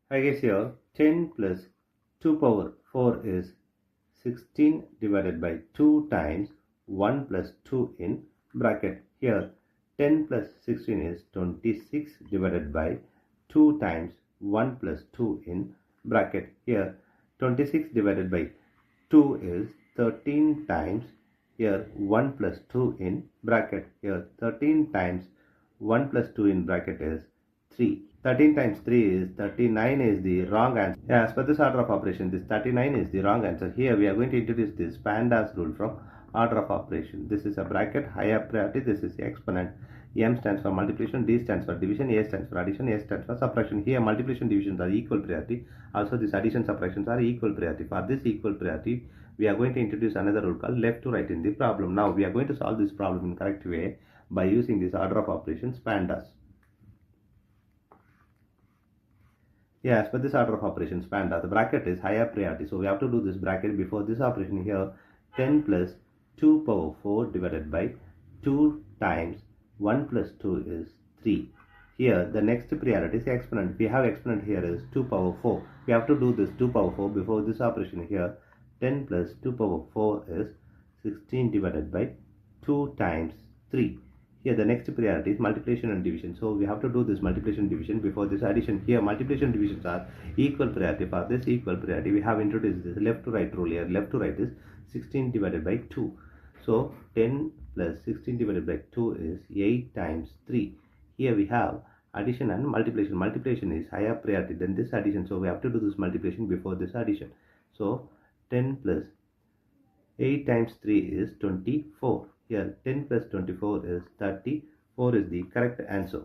I guess here 10 plus 2 power 4 is 16 divided by 2 times 1 plus 2 in bracket. Here 10 plus 16 is 26 divided by 2 times 1 plus 2 in bracket. Here 26 divided by 2 is 13 times, here 1 plus 2 in bracket. Here 13 times 1 plus 2 in bracket is 3. 13 times 3 is 39 is the wrong answer. As per this order of operation, this 39 is the wrong answer. Here we are going to introduce this PEMDAS rule from order of operation. This is a bracket, higher priority, this is the exponent. M stands for multiplication, D stands for division, A stands for addition, A stands for subtraction. Here multiplication divisions are equal priority. Also this addition subtractions are equal priority. For this equal priority, we are going to introduce another rule called left to right in the problem. Now we are going to solve this problem in correct way by using this order of operations PEMDAS. Yeah, as per this order of operations PEMDAS, the bracket is higher priority. So we have to do this bracket before this operation here. 10 plus 2 power 4 divided by 2 times 1 plus 2 is 3. Here the next priority is exponent. We have exponent here is 2 power 4. We have to do this 2 power 4 before this operation here. 10 plus 2 power 4 is 16 divided by 2 times 3. Here the next priority is multiplication and division. So we have to do this multiplication division before this addition. Here multiplication divisions are equal priority. For this equal priority, we have introduced this left to right rule here. Left to right is 16 divided by 2. So 10 plus 16 divided by 2 is 8 times 3. Here we have addition and multiplication. Multiplication is higher priority than this addition. So we have to do this multiplication before this addition. So 10 plus 8 times 3 is 24. Here 10 plus 24 is 34 is the correct answer.